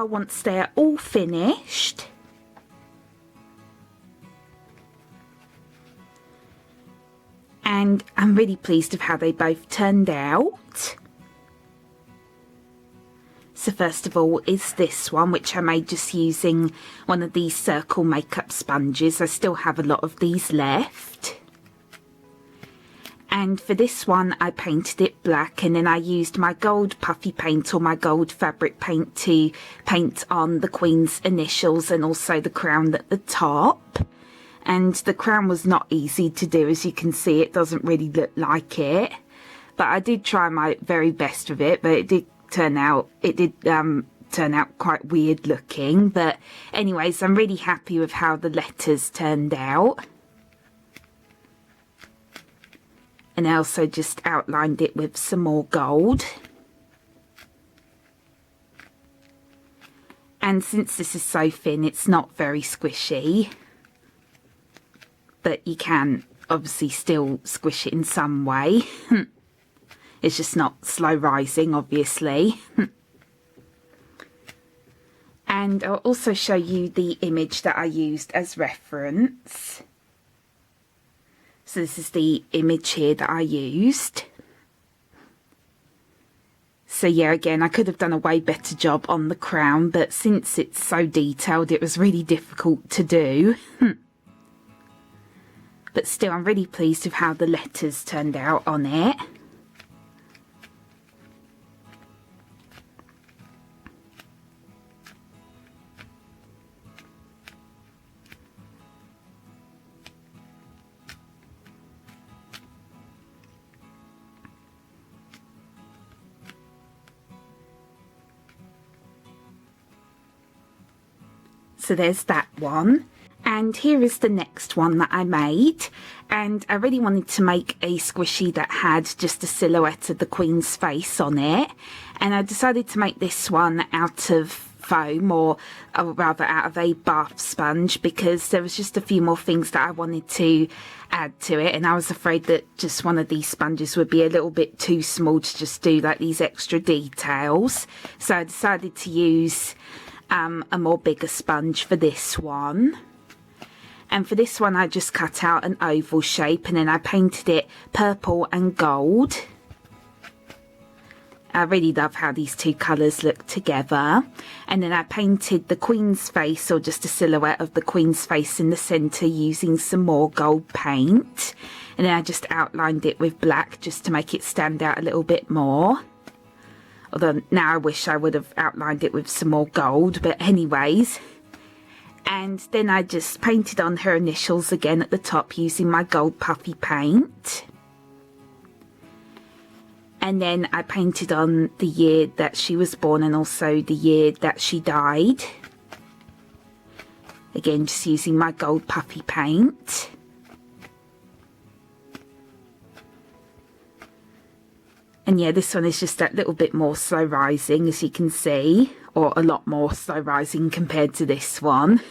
Once they're all finished, and I'm really pleased with how they both turned out. So first of all is this one, which I made just using one of these circle makeup sponges. I still have a lot of these left. And for this one, I painted it black, and then I used my gold puffy paint or my gold fabric paint to paint on the Queen's initials and also the crown at the top. And the crown was not easy to do. As you can see, it doesn't really look like it. But I did try my very best with it, but it did turn out quite weird looking. But anyways, I'm really happy with how the letters turned out. And I also just outlined it with some more gold. And since this is so thin, it's not very squishy. But you can obviously still squish it in some way. It's just not slow rising, obviously. And I'll also show you the image that I used as reference. So this is the image here that I used. So yeah, again, I could have done a way better job on the crown, but since it's so detailed, it was really difficult to do. But still, I'm really pleased with how the letters turned out on it. So there's that one. And here is the next one that I made. And I really wanted to make a squishy that had just a silhouette of the Queen's face on it. And I decided to make this one out of foam, or rather out of a bath sponge, because there was just a few more things that I wanted to add to it, and I was afraid that just one of these sponges would be a little bit too small to just do like these extra details. So I decided to use a more bigger sponge for this one. And for this one I just cut out an oval shape, and then I painted it purple and gold. I really love how these two colours look together. And then I painted the Queen's face, or just a silhouette of the Queen's face in the centre, using some more gold paint. And then I just outlined it with black just to make it stand out a little bit more. Although now I wish I would have outlined it with some more gold, but anyways. And then I just painted on her initials again at the top using my gold puffy paint. And then I painted on the year that she was born and also the year that she died. Again, just using my gold puffy paint. And yeah, this one is just that little bit more slow rising, as you can see, or a lot more slow rising compared to this one.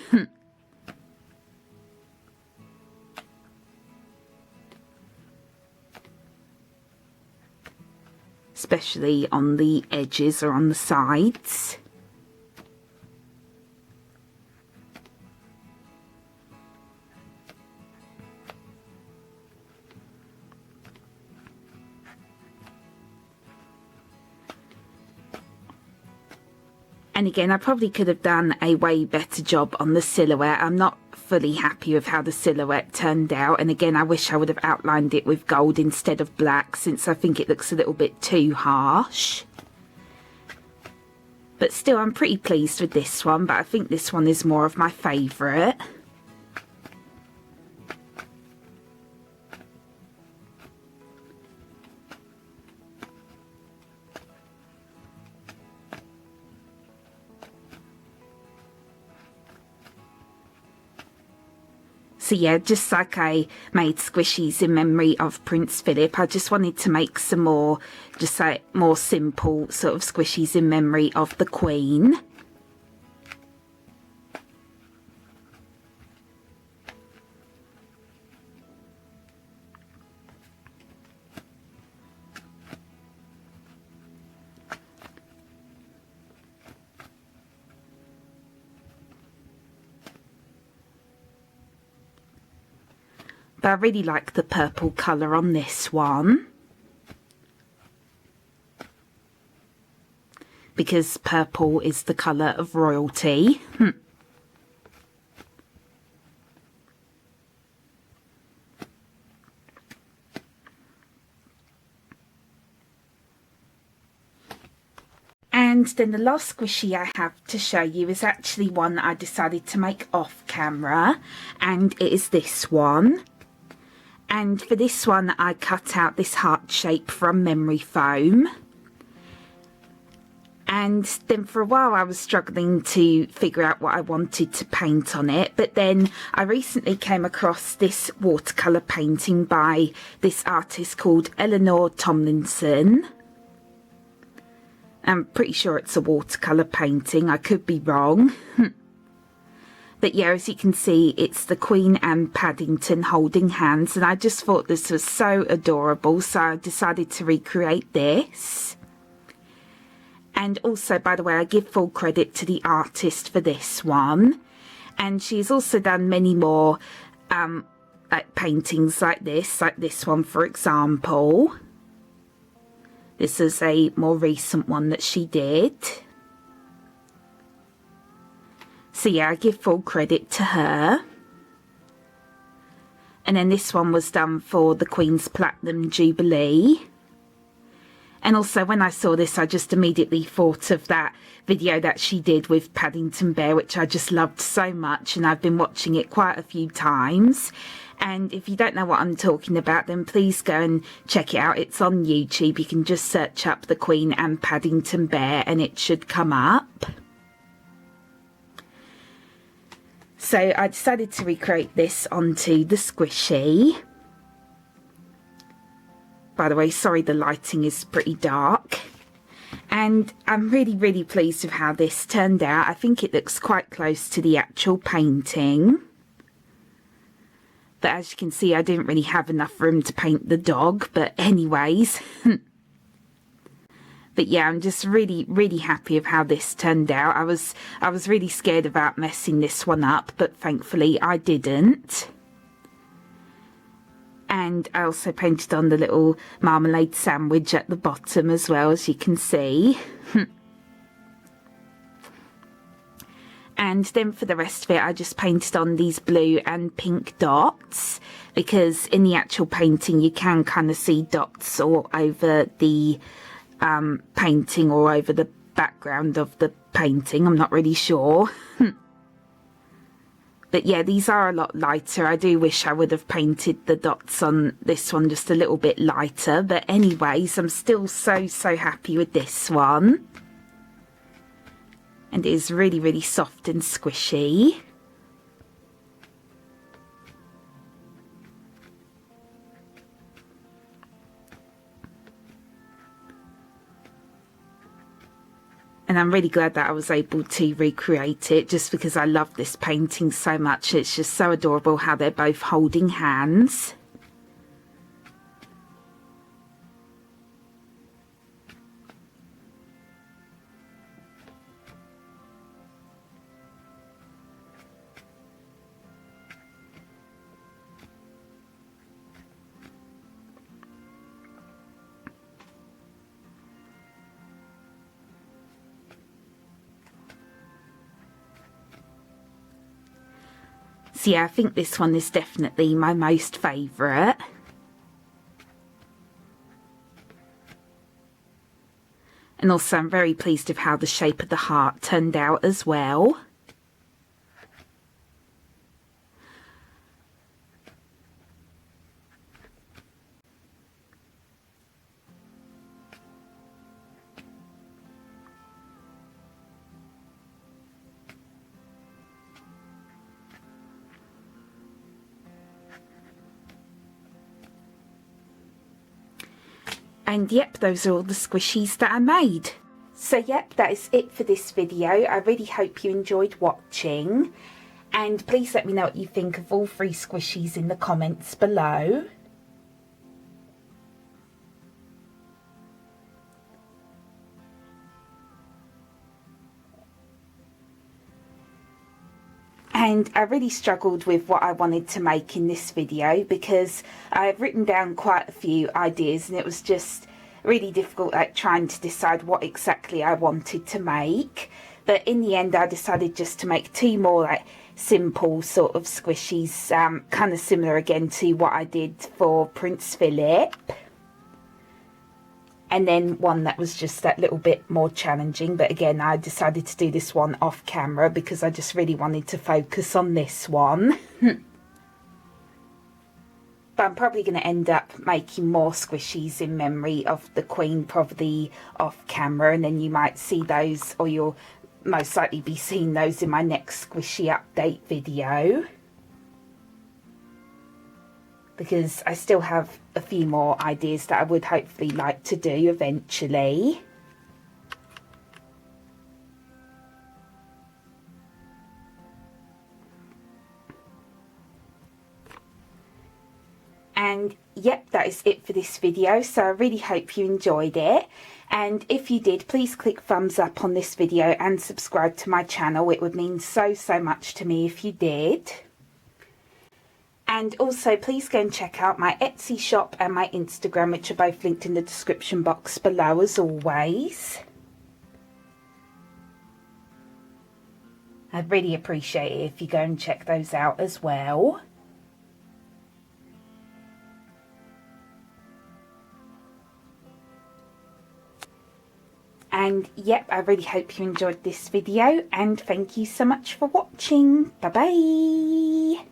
Especially on the edges or on the sides. And again, I probably could have done a way better job on the silhouette. I'm not fully happy with how the silhouette turned out, and again I wish I would have outlined it with gold instead of black, since I think it looks a little bit too harsh. But still, I'm pretty pleased with this one, but I think this one is more of my favourite. So yeah, just like I made squishies in memory of Prince Phillip, I just wanted to make some more, just like more simple sort of squishies in memory of the Queen. But I really like the purple colour on this one, because purple is the colour of royalty. And then the last squishy I have to show you is actually one that I decided to make off camera, and it is this one. And for this one I cut out this heart shape from memory foam. And then for a while I was struggling to figure out what I wanted to paint on it, but then I recently came across this watercolour painting by this artist called Eleanor Tomlinson. I'm pretty sure it's a watercolour painting, I could be wrong. But yeah, as you can see, it's the Queen and Paddington holding hands, and I just thought this was so adorable, so I decided to recreate this. And also, by the way, I give full credit to the artist for this one, and she's also done many more like paintings like this one, for example. This is a more recent one that she did. So yeah, I give full credit to her. And then this one was done for the Queen's Platinum Jubilee. And also when I saw this, I just immediately thought of that video that she did with Paddington Bear, which I just loved so much, and I've been watching it quite a few times. And if you don't know what I'm talking about, then please go and check it out. It's on YouTube. You can just search up the Queen and Paddington Bear and it should come up. So I decided to recreate this onto the squishy. By the way, sorry the lighting is pretty dark. And I'm really pleased with how this turned out. I think it looks quite close to the actual painting. But as you can see, I didn't really have enough room to paint the dog. But anyways. But yeah, I'm just really happy with how this turned out. I was really scared about messing this one up, but thankfully I didn't. And I also painted on the little marmalade sandwich at the bottom as well, as you can see. And then for the rest of it, I just painted on these blue and pink dots, because in the actual painting you can kind of see dots all over the painting or over the background of the painting. I'm not really sure. But yeah, these are a lot lighter. I do wish I would have painted the dots on this one just a little bit lighter. But anyways, I'm still so happy with this one. And it is really soft and squishy. And I'm really glad that I was able to recreate it, just because I love this painting so much. It's just so adorable how they're both holding hands. So yeah, I think this one is definitely my most favourite. And also I'm very pleased with how the shape of the heart turned out as well. And yep, those are all the squishies that I made. So yep, that is it for this video. I really hope you enjoyed watching. And please let me know what you think of all 3 squishies in the comments below. And I really struggled with what I wanted to make in this video, because I've written down quite a few ideas and it was just really difficult, like trying to decide what exactly I wanted to make. But in the end I decided just to make 2 more like simple sort of squishies, kind of similar again to what I did for Prince Phillip. And then one that was just that little bit more challenging. But again, I decided to do this one off camera because I just really wanted to focus on this one. But I'm probably going to end up making more squishies in memory of the Queen, probably off camera. And then you might see those, or you'll most likely be seeing those in my next squishy update video. Because I still have a few more ideas that I would hopefully like to do eventually. And yep, that is it for this video. So I really hope you enjoyed it. And if you did, please click thumbs up on this video and subscribe to my channel. It would mean so much to me if you did. And also please go and check out my Etsy shop and my Instagram, which are both linked in the description box below as always. I'd really appreciate it if you go and check those out as well. And yep, I really hope you enjoyed this video, and thank you so much for watching. Bye bye.